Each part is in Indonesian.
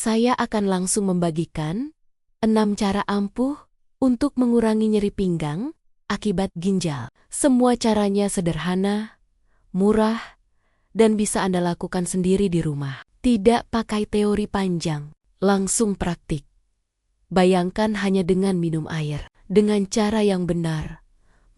saya akan langsung membagikan 6 cara ampuh untuk mengurangi nyeri pinggang akibat ginjal. Semua caranya sederhana, murah, dan bisa Anda lakukan sendiri di rumah. Tidak pakai teori panjang, langsung praktik. Bayangkan hanya dengan minum air, dengan cara yang benar,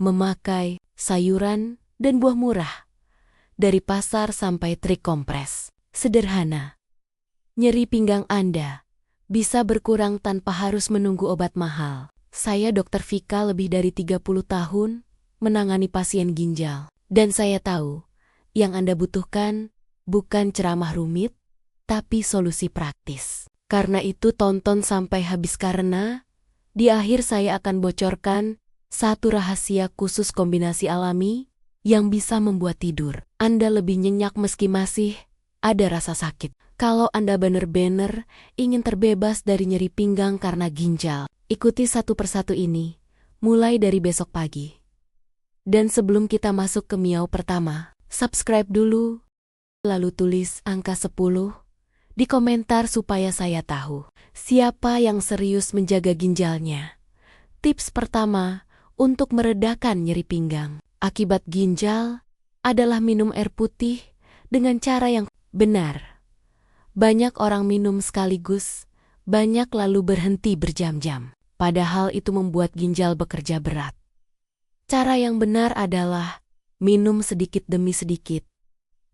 memakai sayuran dan buah murah, dari pasar sampai trik kompres. Sederhana. Nyeri pinggang Anda bisa berkurang tanpa harus menunggu obat mahal. Saya Dr. Vika lebih dari 30 tahun menangani pasien ginjal. Dan saya tahu, yang Anda butuhkan bukan ceramah rumit, tapi solusi praktis. Karena itu tonton sampai habis karena di akhir saya akan bocorkan satu rahasia khusus kombinasi alami yang bisa membuat tidur Anda lebih nyenyak meski masih ada rasa sakit. Kalau Anda benar-benar ingin terbebas dari nyeri pinggang karena ginjal, ikuti satu persatu ini, mulai dari besok pagi. Dan sebelum kita masuk ke miau pertama, subscribe dulu, lalu tulis angka 10 di komentar supaya saya tahu siapa yang serius menjaga ginjalnya. Tips pertama untuk meredakan nyeri pinggang akibat ginjal adalah minum air putih dengan cara yang benar. Banyak orang minum sekaligus, banyak lalu berhenti berjam-jam. Padahal itu membuat ginjal bekerja berat. Cara yang benar adalah minum sedikit demi sedikit,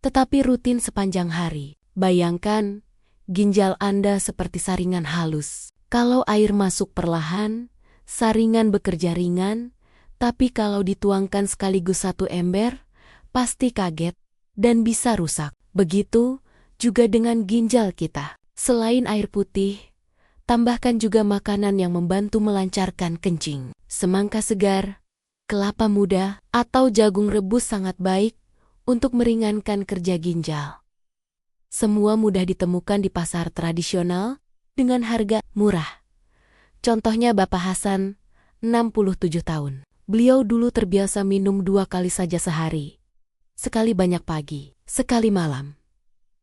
tetapi rutin sepanjang hari. Bayangkan, ginjal Anda seperti saringan halus. Kalau air masuk perlahan, saringan bekerja ringan, tapi kalau dituangkan sekaligus satu ember, pasti kaget dan bisa rusak. Begitu juga dengan ginjal kita. Selain air putih, tambahkan juga makanan yang membantu melancarkan kencing. Semangka segar, kelapa muda, atau jagung rebus sangat baik untuk meringankan kerja ginjal. Semua mudah ditemukan di pasar tradisional dengan harga murah. Contohnya Bapak Hasan, 67 tahun. Beliau dulu terbiasa minum 2 kali saja sehari. Sekali banyak pagi, sekali malam.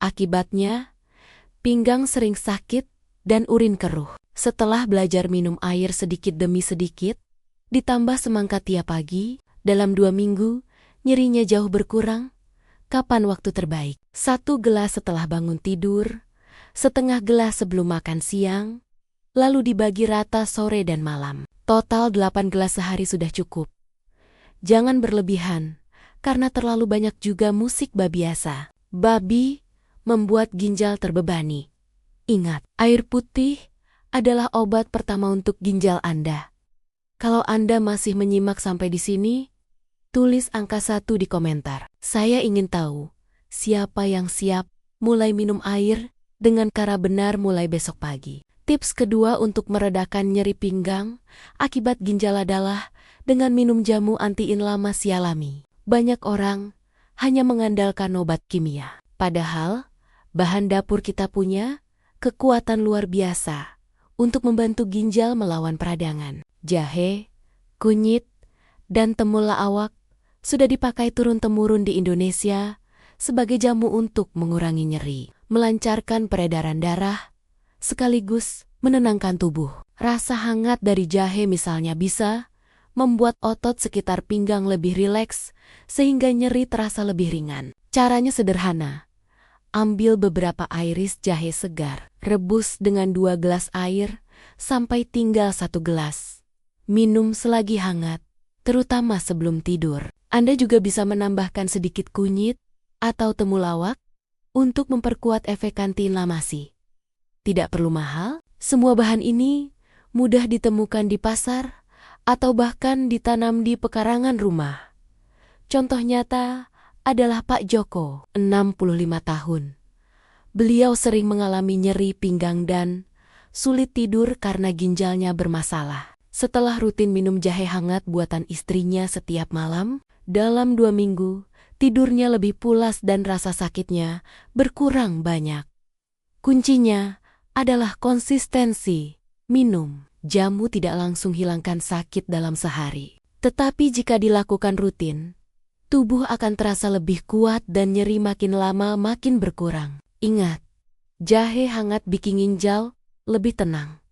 Akibatnya, pinggang sering sakit dan urin keruh. Setelah belajar minum air sedikit demi sedikit, ditambah semangka tiap pagi, dalam 2 minggu, nyerinya jauh berkurang. Kapan waktu terbaik? 1 gelas setelah bangun tidur, setengah gelas sebelum makan siang, lalu dibagi rata sore dan malam. Total 8 gelas sehari sudah cukup. Jangan berlebihan, karena terlalu banyak juga musik babiasa. Babi membuat ginjal terbebani. Ingat, air putih adalah obat pertama untuk ginjal Anda. Kalau Anda masih menyimak sampai di sini, tulis angka 1 di komentar. Saya ingin tahu, siapa yang siap mulai minum air dengan cara benar mulai besok pagi. Tips kedua untuk meredakan nyeri pinggang akibat ginjal adalah dengan minum jamu anti-inflamasi alami. Banyak orang hanya mengandalkan obat kimia. Padahal, bahan dapur kita punya kekuatan luar biasa untuk membantu ginjal melawan peradangan. Jahe, kunyit, dan temulawak awak sudah dipakai turun-temurun di Indonesia sebagai jamu untuk mengurangi nyeri, melancarkan peredaran darah, sekaligus menenangkan tubuh. Rasa hangat dari jahe misalnya bisa membuat otot sekitar pinggang lebih rileks sehingga nyeri terasa lebih ringan. Caranya sederhana. Ambil beberapa iris jahe segar, rebus dengan 2 gelas air sampai tinggal 1 gelas. Minum selagi hangat, terutama sebelum tidur. Anda juga bisa menambahkan sedikit kunyit atau temulawak untuk memperkuat efek anti-inflamasi. Tidak perlu mahal, semua bahan ini mudah ditemukan di pasar atau bahkan ditanam di pekarangan rumah. Contoh nyata adalah Pak Joko, 65 tahun. Beliau sering mengalami nyeri pinggang dan sulit tidur karena ginjalnya bermasalah. Setelah rutin minum jahe hangat buatan istrinya setiap malam, dalam 2 minggu, tidurnya lebih pulas dan rasa sakitnya berkurang banyak. Kuncinya adalah konsistensi. Minum jamu tidak langsung hilangkan sakit dalam sehari. Tetapi jika dilakukan rutin, tubuh akan terasa lebih kuat dan nyeri makin lama makin berkurang. Ingat, Jahe hangat bikin ginjal lebih tenang.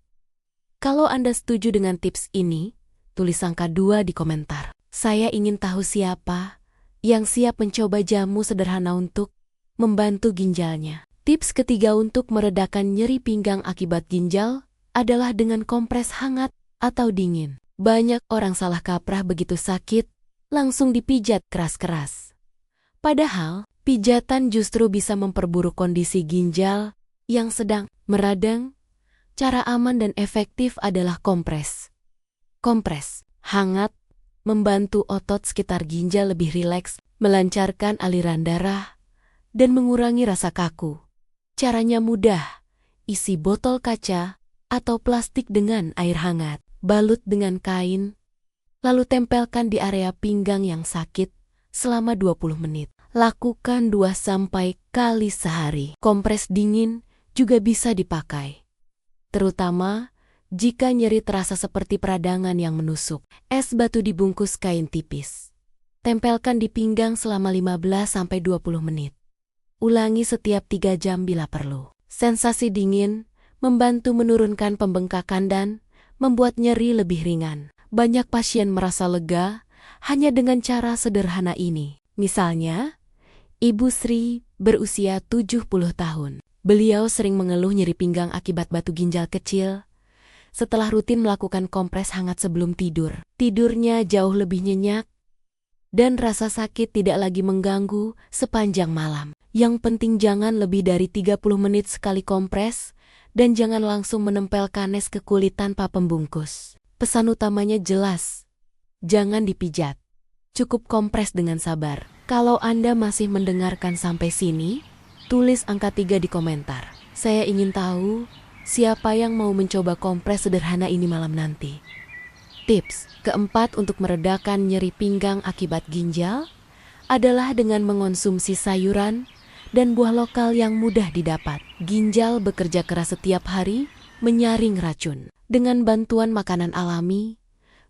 Kalau Anda setuju dengan tips ini, tulis angka 2 di komentar. Saya ingin tahu siapa yang siap mencoba jamu sederhana untuk membantu ginjalnya. Tips ketiga untuk meredakan nyeri pinggang akibat ginjal adalah dengan kompres hangat atau dingin. Banyak orang salah kaprah begitu sakit, langsung dipijat keras-keras. Padahal, pijatan justru bisa memperburuk kondisi ginjal yang sedang meradang. Cara aman dan efektif adalah kompres. Kompres hangat membantu otot sekitar ginjal lebih rileks, melancarkan aliran darah, dan mengurangi rasa kaku. Caranya mudah, isi botol kaca atau plastik dengan air hangat, balut dengan kain, lalu tempelkan di area pinggang yang sakit selama 20 menit. Lakukan 2-3 kali sehari. Kompres dingin juga bisa dipakai, terutama jika nyeri terasa seperti peradangan yang menusuk. Es batu dibungkus kain tipis. Tempelkan di pinggang selama 15-20 menit. Ulangi setiap 3 jam bila perlu. Sensasi dingin membantu menurunkan pembengkakan dan membuat nyeri lebih ringan. Banyak pasien merasa lega hanya dengan cara sederhana ini. Misalnya, Ibu Sri berusia 70 tahun. Beliau sering mengeluh nyeri pinggang akibat batu ginjal kecil. Setelah rutin melakukan kompres hangat sebelum tidur, tidurnya jauh lebih nyenyak dan rasa sakit tidak lagi mengganggu sepanjang malam. Yang penting jangan lebih dari 30 menit sekali kompres dan jangan langsung menempelkan es ke kulit tanpa pembungkus. Pesan utamanya jelas, jangan dipijat. Cukup kompres dengan sabar. Kalau Anda masih mendengarkan sampai sini, tulis angka 3 di komentar. Saya ingin tahu siapa yang mau mencoba kompres sederhana ini malam nanti. Tips keempat untuk meredakan nyeri pinggang akibat ginjal adalah dengan mengonsumsi sayuran dan buah lokal yang mudah didapat. Ginjal bekerja keras setiap hari menyaring racun. Dengan bantuan makanan alami,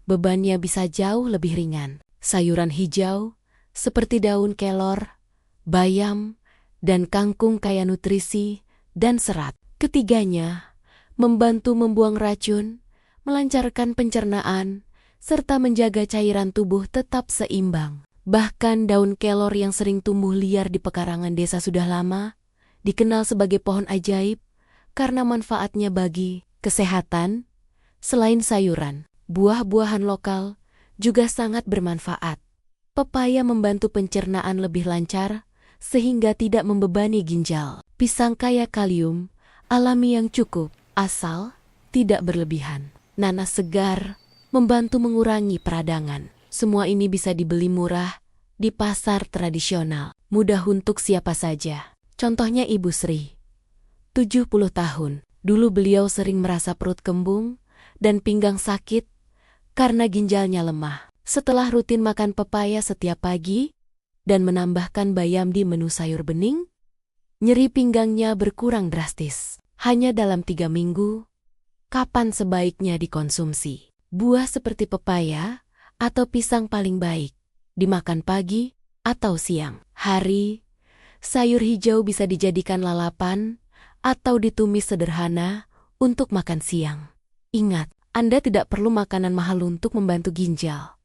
bebannya bisa jauh lebih ringan. Sayuran hijau seperti daun kelor, bayam, dan kangkung kaya nutrisi dan serat. Ketiganya membantu membuang racun, melancarkan pencernaan, serta menjaga cairan tubuh tetap seimbang. Bahkan daun kelor yang sering tumbuh liar di pekarangan desa sudah lama dikenal sebagai pohon ajaib karena manfaatnya bagi kesehatan. Selain sayuran, buah-buahan lokal juga sangat bermanfaat. Pepaya membantu pencernaan lebih lancar sehingga tidak membebani ginjal. Pisang kaya kalium alami yang cukup, asal tidak berlebihan. Nanas segar membantu mengurangi peradangan. Semua ini bisa dibeli murah di pasar tradisional. Mudah untuk siapa saja. Contohnya Ibu Sri, 70 tahun. Dulu beliau sering merasa perut kembung dan pinggang sakit karena ginjalnya lemah. Setelah rutin makan pepaya setiap pagi dan menambahkan bayam di menu sayur bening, nyeri pinggangnya berkurang drastis. Hanya dalam 3 minggu. Kapan sebaiknya dikonsumsi? Buah seperti pepaya atau pisang paling baik dimakan pagi atau siang hari. Sayur hijau bisa dijadikan lalapan atau ditumis sederhana untuk makan siang. Ingat, Anda tidak perlu makanan mahal untuk membantu ginjal.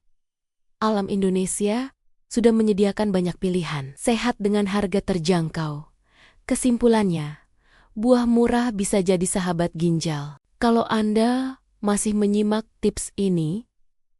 Alam Indonesia sudah menyediakan banyak pilihan sehat dengan harga terjangkau. Kesimpulannya, buah murah bisa jadi sahabat ginjal. Kalau Anda masih menyimak tips ini,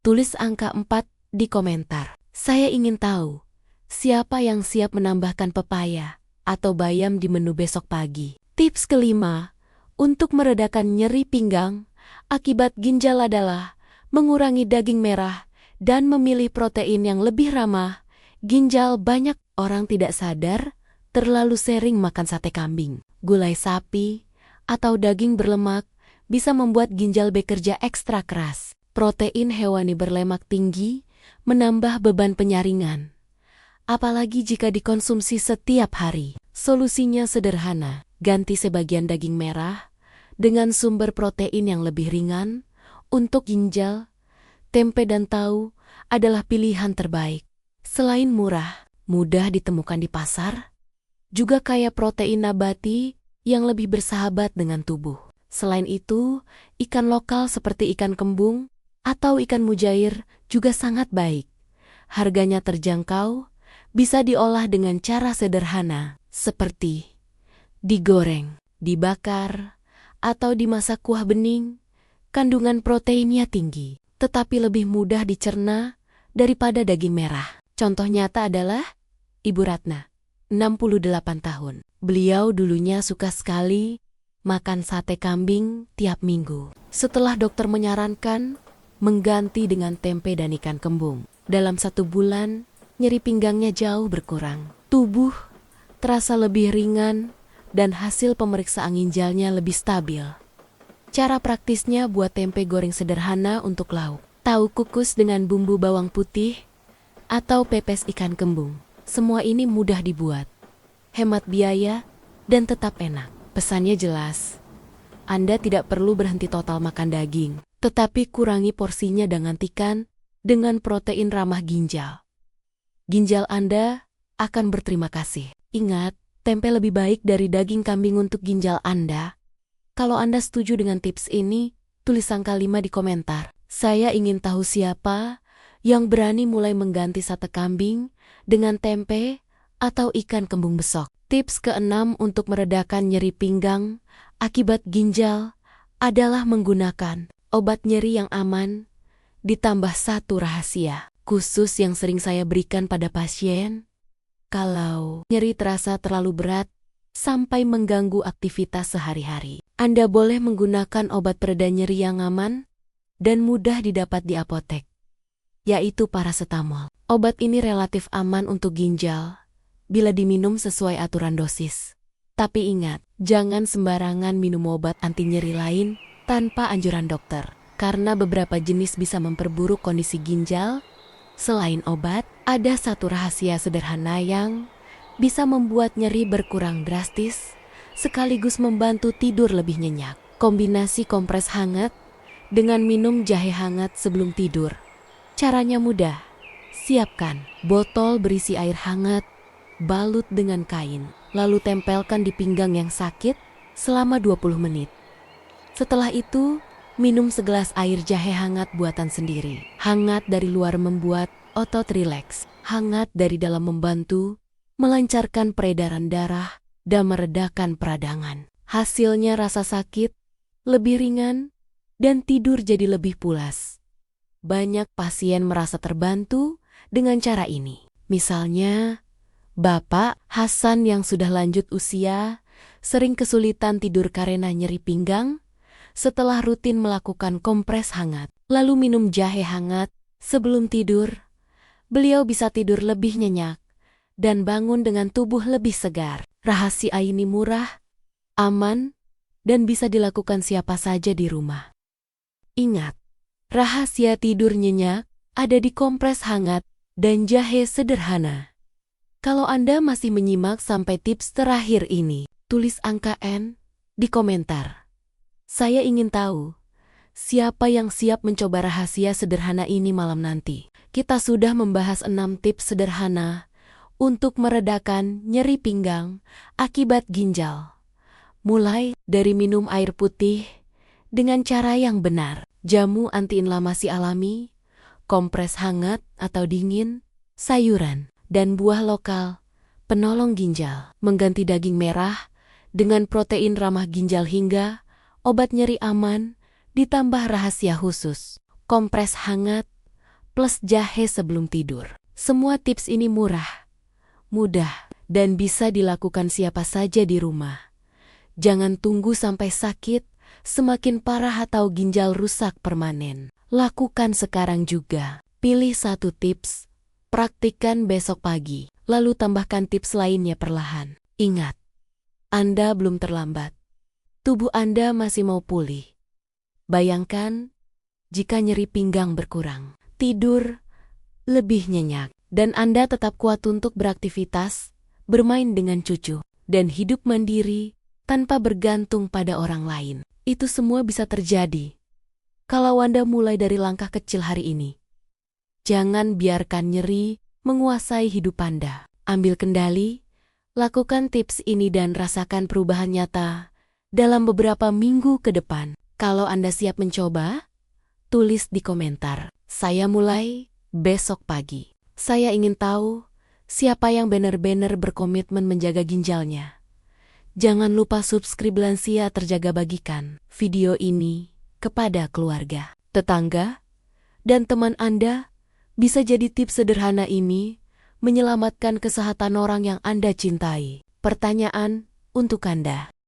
tulis angka 4 di komentar. Saya ingin tahu, siapa yang siap menambahkan pepaya atau bayam di menu besok pagi. Tips kelima, untuk meredakan nyeri pinggang akibat ginjal adalah mengurangi daging merah dan memilih protein yang lebih ramah ginjal. Banyak orang tidak sadar terlalu sering makan sate kambing, gulai sapi, atau daging berlemak bisa membuat ginjal bekerja ekstra keras. Protein hewani berlemak tinggi menambah beban penyaringan, apalagi jika dikonsumsi setiap hari. Solusinya sederhana, ganti sebagian daging merah dengan sumber protein yang lebih ringan. Untuk ginjal, tempe dan tahu adalah pilihan terbaik. Selain murah, mudah ditemukan di pasar, juga kaya protein nabati yang lebih bersahabat dengan tubuh. Selain itu, ikan lokal seperti ikan kembung atau ikan mujair juga sangat baik. Harganya terjangkau, bisa diolah dengan cara sederhana, seperti digoreng, dibakar, atau dimasak kuah bening. Kandungan proteinnya tinggi, tetapi lebih mudah dicerna daripada daging merah. Contoh nyata adalah Ibu Ratna, 68 tahun. Beliau dulunya suka sekali makan sate kambing tiap minggu. Setelah dokter menyarankan mengganti dengan tempe dan ikan kembung, dalam 1 bulan, nyeri pinggangnya jauh berkurang. Tubuh terasa lebih ringan dan hasil pemeriksaan ginjalnya lebih stabil. Cara praktisnya buat tempe goreng sederhana untuk lauk, tahu kukus dengan bumbu bawang putih, atau pepes ikan kembung. Semua ini mudah dibuat, hemat biaya, dan tetap enak. Pesannya jelas, Anda tidak perlu berhenti total makan daging, tetapi kurangi porsinya dan gantikan dengan protein ramah ginjal. Ginjal Anda akan berterima kasih. Ingat, tempe lebih baik dari daging kambing untuk ginjal Anda. Kalau Anda setuju dengan tips ini, tulis angka 5 di komentar. Saya ingin tahu siapa yang berani mulai mengganti sate kambing dengan tempe atau ikan kembung besok. Tips ke-6 untuk meredakan nyeri pinggang akibat ginjal adalah menggunakan obat nyeri yang aman, ditambah satu rahasia khusus yang sering saya berikan pada pasien. Kalau nyeri terasa terlalu berat sampai mengganggu aktivitas sehari-hari, Anda boleh menggunakan obat pereda nyeri yang aman dan mudah didapat di apotek, yaitu parasetamol. Obat ini relatif aman untuk ginjal bila diminum sesuai aturan dosis. Tapi ingat, jangan sembarangan minum obat anti nyeri lain tanpa anjuran dokter, karena beberapa jenis bisa memperburuk kondisi ginjal. Selain obat, ada satu rahasia sederhana yang bisa membuat nyeri berkurang drastis, sekaligus membantu tidur lebih nyenyak. Kombinasi kompres hangat dengan minum jahe hangat sebelum tidur. Caranya mudah. Siapkan botol berisi air hangat, balut dengan kain, lalu tempelkan di pinggang yang sakit selama 20 menit. Setelah itu, minum segelas air jahe hangat buatan sendiri. Hangat dari luar membuat otot rileks, hangat dari dalam membantu melancarkan peredaran darah dan meredakan peradangan. Hasilnya rasa sakit lebih ringan dan tidur jadi lebih pulas. Banyak pasien merasa terbantu dengan cara ini. Misalnya, Bapak Hasan yang sudah lanjut usia sering kesulitan tidur karena nyeri pinggang. Setelah rutin melakukan kompres hangat, lalu minum jahe hangat sebelum tidur, beliau bisa tidur lebih nyenyak dan bangun dengan tubuh lebih segar. Rahasia ini murah, aman, dan bisa dilakukan siapa saja di rumah. Ingat, rahasia tidur nyenyak ada di kompres hangat dan jahe sederhana. Kalau Anda masih menyimak sampai tips terakhir ini, tulis angka N di komentar. Saya ingin tahu, siapa yang siap mencoba rahasia sederhana ini malam nanti. Kita sudah membahas 6 tips sederhana untuk meredakan nyeri pinggang akibat ginjal. Mulai dari minum air putih dengan cara yang benar, jamu antiinflamasi alami, kompres hangat atau dingin, sayuran, dan buah lokal, penolong ginjal, mengganti daging merah dengan protein ramah ginjal hingga obat nyeri aman, ditambah rahasia khusus, kompres hangat, plus jahe sebelum tidur. Semua tips ini murah, mudah, dan bisa dilakukan siapa saja di rumah. Jangan tunggu sampai sakit, semakin parah atau ginjal rusak permanen. Lakukan sekarang juga. Pilih satu tips, praktikkan besok pagi, lalu tambahkan tips lainnya perlahan. Ingat, Anda belum terlambat. Tubuh Anda masih mau pulih. Bayangkan jika nyeri pinggang berkurang, tidur lebih nyenyak, dan Anda tetap kuat untuk beraktivitas, bermain dengan cucu, dan hidup mandiri tanpa bergantung pada orang lain. Itu semua bisa terjadi kalau Anda mulai dari langkah kecil hari ini. Jangan biarkan nyeri menguasai hidup Anda. Ambil kendali, Lakukan tips ini dan rasakan perubahan nyata dalam beberapa minggu ke depan. Kalau Anda siap mencoba, tulis di komentar. Saya mulai besok pagi. Saya ingin tahu siapa yang benar-benar berkomitmen menjaga ginjalnya. Jangan lupa subscribe Lansia Terjaga, bagikan video ini kepada keluarga, tetangga, dan teman Anda. Bisa jadi tips sederhana ini menyelamatkan kesehatan orang yang Anda cintai. Pertanyaan untuk Anda.